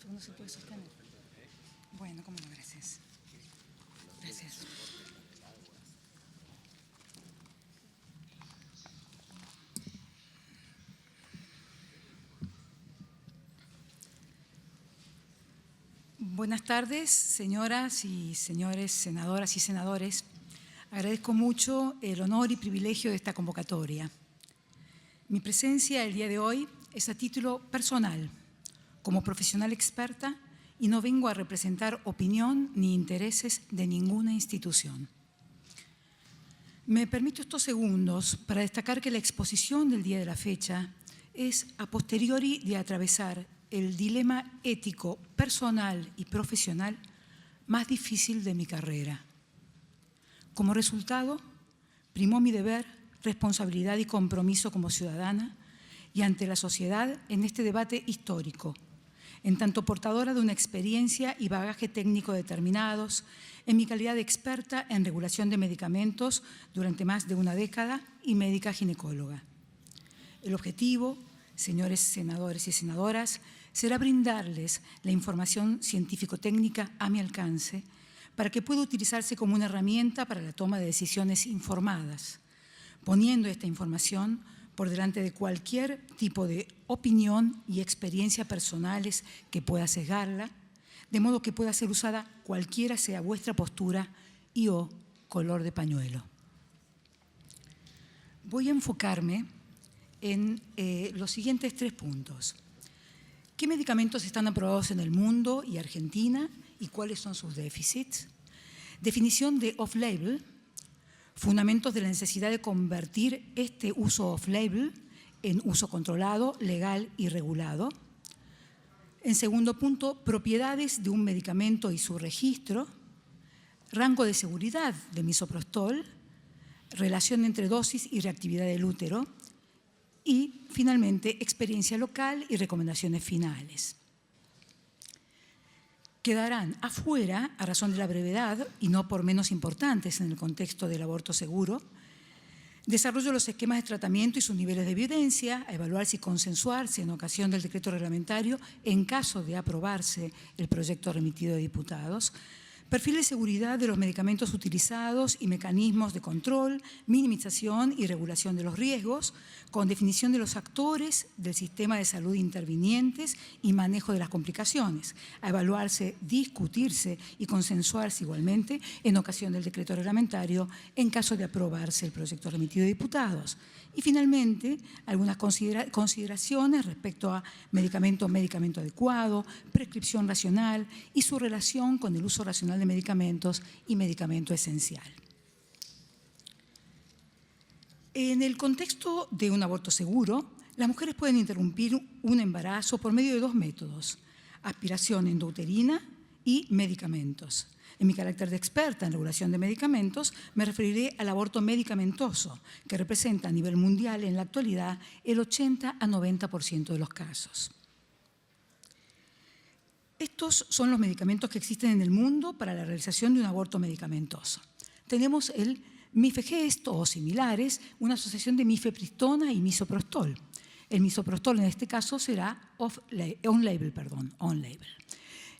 porque no se puede sostener. Bueno, cómo no, gracias. Gracias. Buenas tardes, señoras y señores, senadoras y senadores. Agradezco mucho el honor y privilegio de esta convocatoria. Mi presencia el día de hoy es a título personal, como profesional experta, y no vengo a representar opinión ni intereses de ninguna institución. Me permito estos segundos para destacar que la exposición del día de la fecha es a posteriori de atravesar el dilema ético, personal y profesional más difícil de mi carrera. Como resultado, primó mi deber, responsabilidad y compromiso como ciudadana y ante la sociedad en este debate histórico, en tanto portadora de una experiencia y bagaje técnico determinados, en mi calidad de experta en regulación de medicamentos durante más de una década y médica ginecóloga. El objetivo, señores senadores y senadoras, será brindarles la información científico-técnica a mi alcance para que pueda utilizarse como una herramienta para la toma de decisiones informadas, poniendo esta información por delante de cualquier tipo de opinión y experiencia personales que pueda sesgarla, de modo que pueda ser usada cualquiera sea vuestra postura y o color de pañuelo. Voy a enfocarme en los siguientes 3 puntos. ¿Qué medicamentos están aprobados en el mundo y Argentina y cuáles son sus déficits? Definición de off-label, fundamentos de la necesidad de convertir este uso off-label en uso controlado, legal y regulado. En segundo punto, propiedades de un medicamento y su registro, rango de seguridad de misoprostol, relación entre dosis y reactividad del útero y, finalmente, experiencia local y recomendaciones finales. Quedarán afuera, a razón de la brevedad y no por menos importantes en el contexto del aborto seguro, desarrollo de los esquemas de tratamiento y sus niveles de evidencia, a evaluarse y consensuarse en ocasión del decreto reglamentario en caso de aprobarse el proyecto remitido de diputados, perfil de seguridad de los medicamentos utilizados y mecanismos de control, minimización y regulación de los riesgos, con definición de los actores del sistema de salud intervinientes y manejo de las complicaciones, a evaluarse, discutirse y consensuarse igualmente en ocasión del decreto reglamentario en caso de aprobarse el proyecto remitido de diputados. Y finalmente, algunas consideraciones respecto a medicamento adecuado, prescripción racional y su relación con el uso racional de medicamentos y medicamento esencial. En el contexto de un aborto seguro, las mujeres pueden interrumpir un embarazo por medio de 2 métodos: aspiración endouterina y medicamentos. En mi carácter de experta en regulación de medicamentos, me referiré al aborto medicamentoso, que representa a nivel mundial en la actualidad el 80 a 90% de los casos. Estos son los medicamentos que existen en el mundo para la realización de un aborto medicamentoso. Tenemos el Mifegest o similares, una asociación de mifepristona y misoprostol. El misoprostol en este caso será on-label.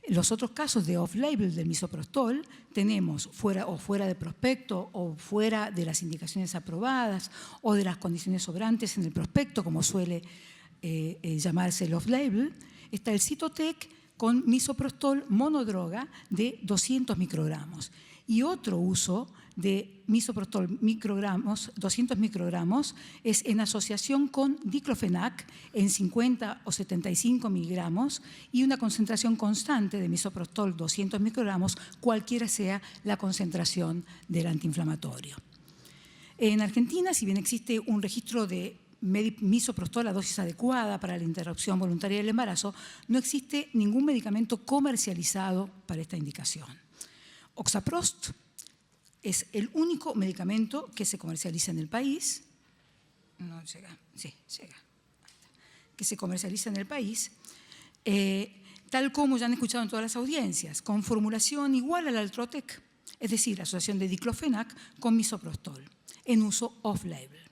Los otros casos de off-label del misoprostol tenemos fuera de prospecto o fuera de las indicaciones aprobadas o de las condiciones sobrantes en el prospecto, como suele llamarse el off-label. Está el Cytotec con misoprostol monodroga de 200 microgramos. Y otro uso de misoprostol 200 microgramos es en asociación con diclofenac en 50 o 75 miligramos y una concentración constante de misoprostol 200 microgramos, cualquiera sea la concentración del antiinflamatorio. En Argentina, si bien existe un registro de misoprostol a dosis adecuada para la interrupción voluntaria del embarazo, no existe ningún medicamento comercializado para esta indicación. Oxaprost es el único medicamento que se comercializa en el país, que se comercializa en el país, tal como ya han escuchado en todas las audiencias, con formulación igual al Altrotec, es decir, asociación de diclofenac con misoprostol, en uso off-label.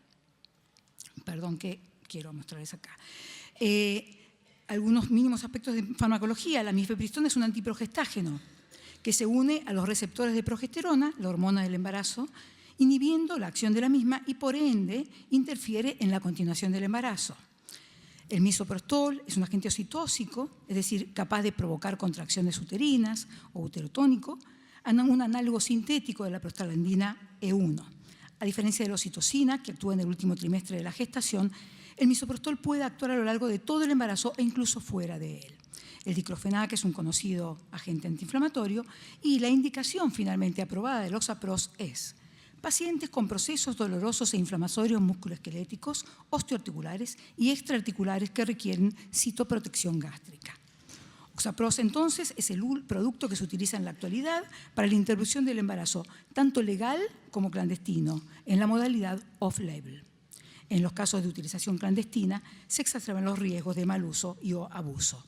Perdón, que quiero mostrarles acá. algunos mínimos aspectos de farmacología. La mifepristona es un antiprogestágeno que se une a los receptores de progesterona, la hormona del embarazo, inhibiendo la acción de la misma y por ende interfiere en la continuación del embarazo. El misoprostol es un agente oxitóxico, es decir, capaz de provocar contracciones uterinas o uterotónico, un análogo sintético de la prostaglandina E1. A diferencia de la oxitocina, que actúa en el último trimestre de la gestación, el misoprostol puede actuar a lo largo de todo el embarazo e incluso fuera de él. El diclofenac es un conocido agente antiinflamatorio y la indicación finalmente aprobada del oxapros es pacientes con procesos dolorosos e inflamatorios musculoesqueléticos, osteoarticulares y extraarticulares que requieren citoprotección gástrica. Oxapros, entonces, es el producto que se utiliza en la actualidad para la interrupción del embarazo, tanto legal como clandestino, en la modalidad off-label. En los casos de utilización clandestina, se exacerban los riesgos de mal uso y o abuso.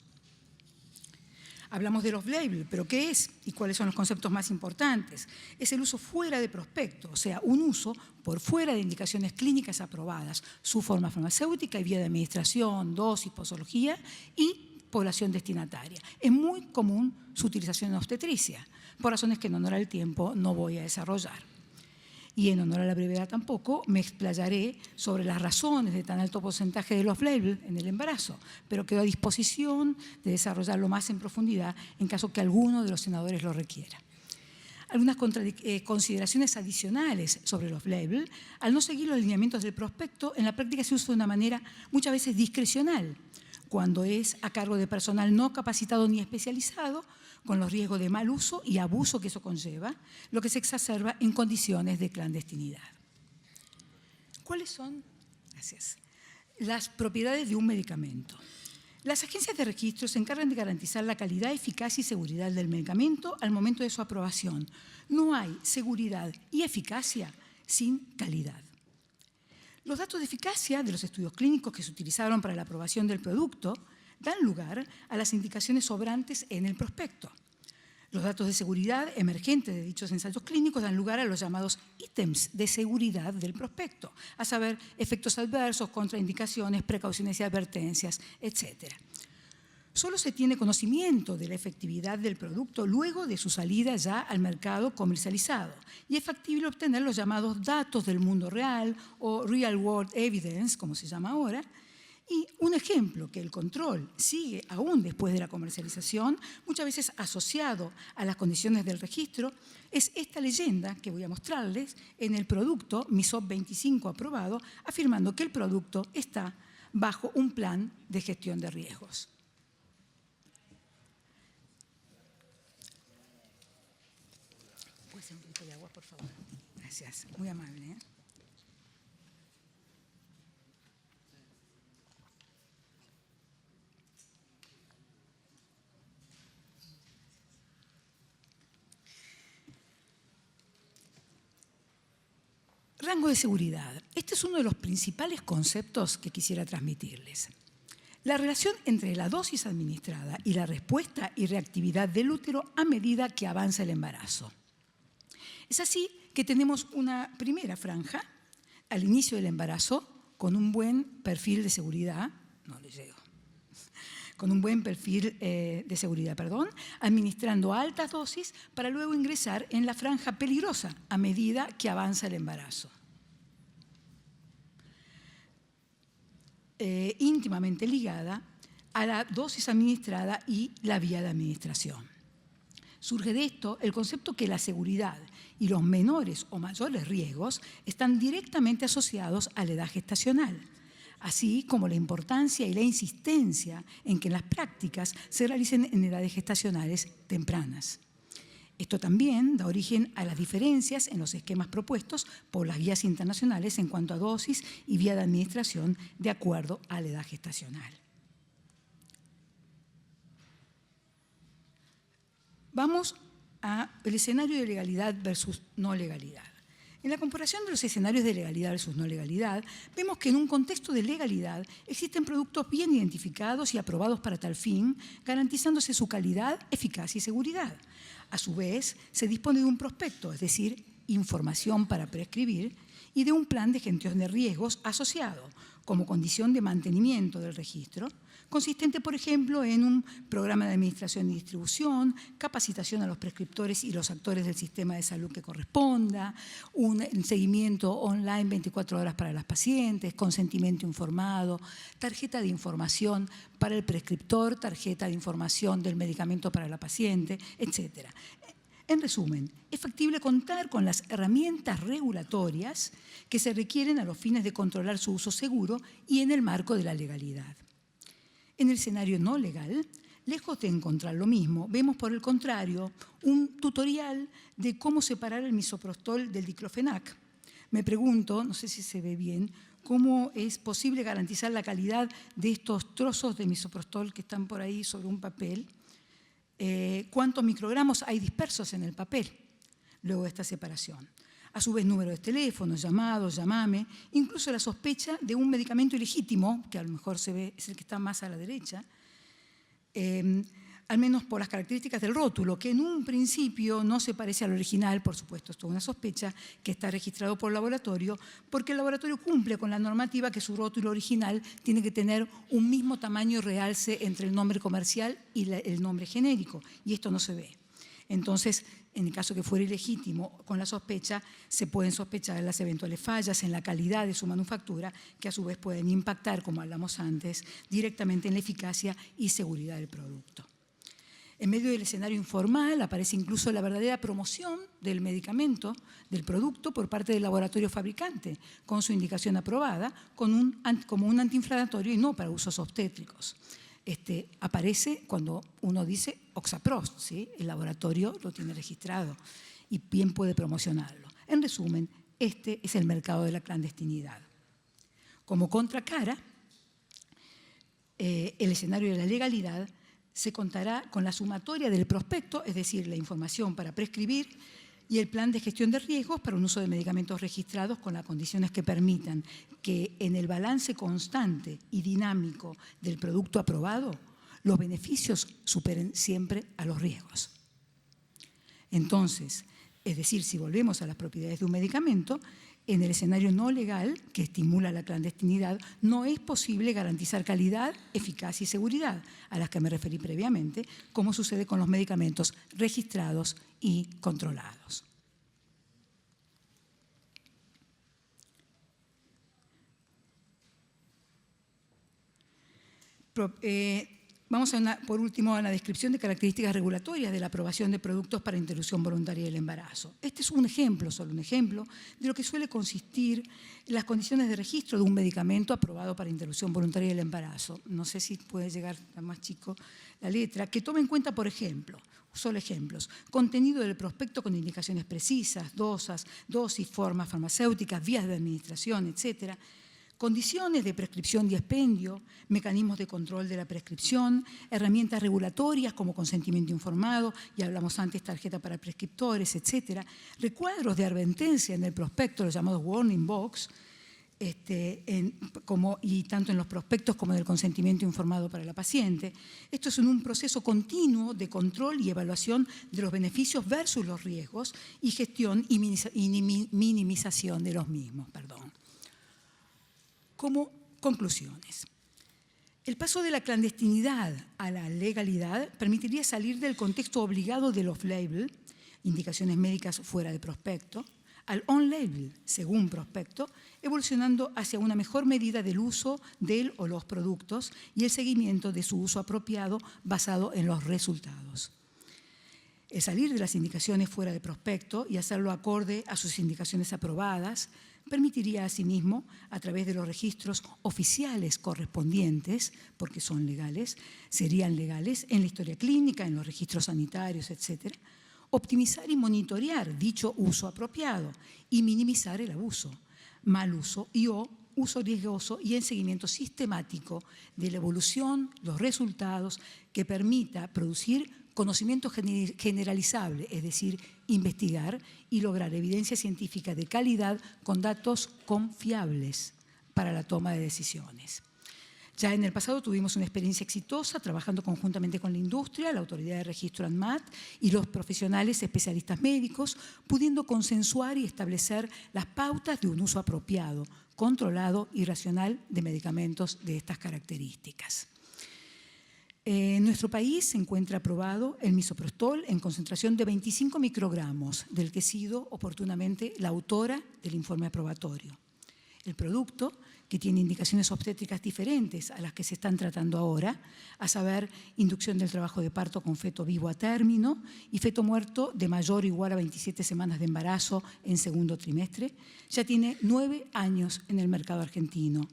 Hablamos del off-label, pero ¿qué es y cuáles son los conceptos más importantes? Es el uso fuera de prospecto, o sea, un uso por fuera de indicaciones clínicas aprobadas, su forma farmacéutica y vía de administración, dosis, posología y población destinataria. Es muy común su utilización en obstetricia, por razones que en honor al tiempo no voy a desarrollar. Y en honor a la brevedad tampoco me explayaré sobre las razones de tan alto porcentaje de off-label en el embarazo, pero quedo a disposición de desarrollarlo más en profundidad en caso que alguno de los senadores lo requiera. Algunas consideraciones adicionales sobre el off-label: al no seguir los lineamientos del prospecto, en la práctica se usa de una manera muchas veces discrecional, cuando es a cargo de personal no capacitado ni especializado, con los riesgos de mal uso y abuso que eso conlleva, lo que se exacerba en condiciones de clandestinidad. ¿Cuáles son las propiedades de un medicamento? Las agencias de registro se encargan de garantizar la calidad, eficacia y seguridad del medicamento al momento de su aprobación. No hay seguridad y eficacia sin calidad. Los datos de eficacia de los estudios clínicos que se utilizaron para la aprobación del producto dan lugar a las indicaciones sobrantes en el prospecto. Los datos de seguridad emergentes de dichos ensayos clínicos dan lugar a los llamados ítems de seguridad del prospecto, a saber, efectos adversos, contraindicaciones, precauciones y advertencias, etc. Solo se tiene conocimiento de la efectividad del producto luego de su salida ya al mercado comercializado y es factible obtener los llamados datos del mundo real o real world evidence, como se llama ahora. Y un ejemplo que el control sigue aún después de la comercialización, muchas veces asociado a las condiciones del registro, es esta leyenda que voy a mostrarles en el producto MISOP 25 aprobado, afirmando que el producto está bajo un plan de gestión de riesgos. ¿Puede ser un poquito de agua, por favor? Gracias, muy amable, ¿eh? Rango de seguridad. Este es uno de los principales conceptos que quisiera transmitirles. La relación entre la dosis administrada y la respuesta y reactividad del útero a medida que avanza el embarazo. Es así que tenemos una primera franja al inicio del embarazo con un buen perfil de seguridad, administrando altas dosis para luego ingresar en la franja peligrosa a medida que avanza el embarazo. Íntimamente ligada a la dosis administrada y la vía de administración. Surge de esto el concepto que la seguridad y los menores o mayores riesgos están directamente asociados a la edad gestacional, así como la importancia y la insistencia en que las prácticas se realicen en edades gestacionales tempranas. Esto también da origen a las diferencias en los esquemas propuestos por las guías internacionales en cuanto a dosis y vía de administración de acuerdo a la edad gestacional. Vamos al escenario de legalidad versus no legalidad. En la comparación de los escenarios de legalidad versus no legalidad, vemos que en un contexto de legalidad existen productos bien identificados y aprobados para tal fin, garantizándose su calidad, eficacia y seguridad. A su vez, se dispone de un prospecto, es decir, información para prescribir, y de un plan de gestión de riesgos asociado como condición de mantenimiento del registro, consistente, por ejemplo, en un programa de administración y distribución, capacitación a los prescriptores y los actores del sistema de salud que corresponda, un seguimiento online 24 horas para las pacientes, consentimiento informado, tarjeta de información para el prescriptor, tarjeta de información del medicamento para la paciente, etc. En resumen, es factible contar con las herramientas regulatorias que se requieren a los fines de controlar su uso seguro y en el marco de la legalidad. En el escenario no legal, lejos de encontrar lo mismo, vemos por el contrario un tutorial de cómo separar el misoprostol del diclofenac. Me pregunto, no sé si se ve bien, cómo es posible garantizar la calidad de estos trozos de misoprostol que están por ahí sobre un papel. ¿Cuántos microgramos hay dispersos en el papel luego de esta separación? A su vez, número de teléfono, llamados, llamame, incluso la sospecha de un medicamento ilegítimo, que a lo mejor se ve, es el que está más a la derecha, al menos por las características del rótulo, que en un principio no se parece al original, por supuesto, esto es una sospecha, que está registrado por laboratorio, porque el laboratorio cumple con la normativa que su rótulo original tiene que tener un mismo tamaño y realce entre el nombre comercial y el nombre genérico, y esto no se ve. Entonces, en el caso que fuera ilegítimo, con la sospecha, se pueden sospechar las eventuales fallas en la calidad de su manufactura, que a su vez pueden impactar, como hablamos antes, directamente en la eficacia y seguridad del producto. En medio del escenario informal aparece incluso la verdadera promoción del medicamento, del producto, por parte del laboratorio fabricante, con su indicación aprobada, como un antiinflamatorio y no para usos obstétricos. Aparece cuando uno dice Oxaprost, ¿sí? El laboratorio lo tiene registrado y bien puede promocionarlo. En resumen, este es el mercado de la clandestinidad. Como contracara, el escenario de la legalidad se contará con la sumatoria del prospecto, es decir, la información para prescribir, y el plan de gestión de riesgos para un uso de medicamentos registrados con las condiciones que permitan que en el balance constante y dinámico del producto aprobado, los beneficios superen siempre a los riesgos. Entonces, es decir, si volvemos a las propiedades de un medicamento, en el escenario no legal que estimula la clandestinidad, no es posible garantizar calidad, eficacia y seguridad, a las que me referí previamente, como sucede con los medicamentos registrados y controlados. Vamos por último a la descripción de características regulatorias de la aprobación de productos para interrupción voluntaria del embarazo. Este es un ejemplo, solo un ejemplo, de lo que suele consistir en las condiciones de registro de un medicamento aprobado para interrupción voluntaria del embarazo. No sé si puede llegar a más chico la letra, que tome en cuenta, por ejemplo, solo ejemplos, contenido del prospecto con indicaciones precisas, dosis, formas farmacéuticas, vías de administración, etcétera. Condiciones de prescripción y expendio, mecanismos de control de la prescripción, herramientas regulatorias como consentimiento informado, y hablamos antes tarjeta para prescriptores, etcétera, recuadros de advertencia en el prospecto, los llamados warning box, y tanto en los prospectos como en el consentimiento informado para la paciente. Esto es en un proceso continuo de control y evaluación de los beneficios versus los riesgos y gestión y minimización de los mismos. Como conclusiones, el paso de la clandestinidad a la legalidad permitiría salir del contexto obligado del off-label, indicaciones médicas fuera de prospecto, al on-label, según prospecto, evolucionando hacia una mejor medida del uso del o los productos y el seguimiento de su uso apropiado basado en los resultados. El salir de las indicaciones fuera de prospecto y hacerlo acorde a sus indicaciones aprobadas permitiría asimismo, a través de los registros oficiales correspondientes, porque son legales, serían legales en la historia clínica, en los registros sanitarios, etcétera, optimizar y monitorear dicho uso apropiado y minimizar el abuso, mal uso y o uso riesgoso y en seguimiento sistemático de la evolución, los resultados que permita producir conocimiento generalizable, es decir, investigar y lograr evidencia científica de calidad con datos confiables para la toma de decisiones. Ya en el pasado tuvimos una experiencia exitosa trabajando conjuntamente con la industria, la Autoridad de Registro ANMAT y los profesionales especialistas médicos, pudiendo consensuar y establecer las pautas de un uso apropiado, controlado y racional de medicamentos de estas características. En nuestro país se encuentra aprobado el misoprostol en concentración de 25 microgramos, del que he sido oportunamente la autora del informe aprobatorio. El producto, que tiene indicaciones obstétricas diferentes a las que se están tratando ahora, a saber, inducción del trabajo de parto con feto vivo a término y feto muerto de mayor o igual a 27 semanas de embarazo en segundo trimestre, ya tiene 9 años en el mercado argentino,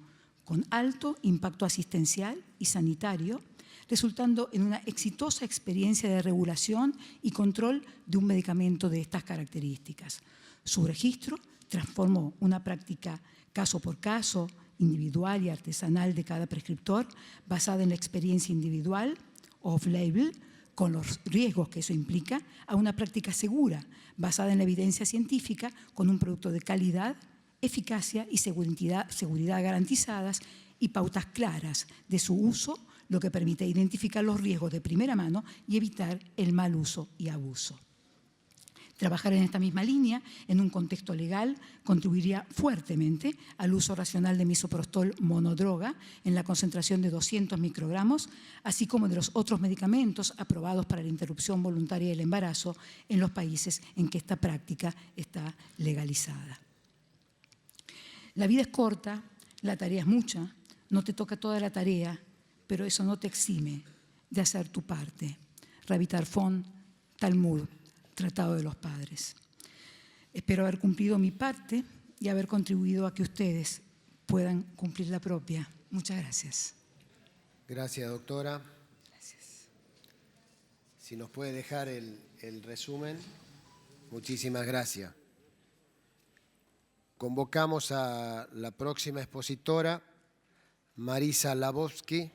con alto impacto asistencial y sanitario, resultando en una exitosa experiencia de regulación y control de un medicamento de estas características. Su registro transformó una práctica caso por caso, individual y artesanal de cada prescriptor, basada en la experiencia individual, off-label, con los riesgos que eso implica, a una práctica segura, basada en la evidencia científica, con un producto de calidad, eficacia y seguridad garantizadas y pautas claras de su uso, lo que permite identificar los riesgos de primera mano y evitar el mal uso y abuso. Trabajar en esta misma línea, en un contexto legal, contribuiría fuertemente al uso racional de misoprostol monodroga en la concentración de 200 microgramos, así como de los otros medicamentos aprobados para la interrupción voluntaria del embarazo en los países en que esta práctica está legalizada. La vida es corta, la tarea es mucha, no te toca toda la tarea, pero eso no te exime de hacer tu parte. Rabitar Fon, Talmud, Tratado de los Padres. Espero haber cumplido mi parte y haber contribuido a que ustedes puedan cumplir la propia. Muchas gracias. Gracias, doctora. Gracias. Si nos puede dejar el resumen. Muchísimas gracias. Convocamos a la próxima expositora, Marisa Labovsky.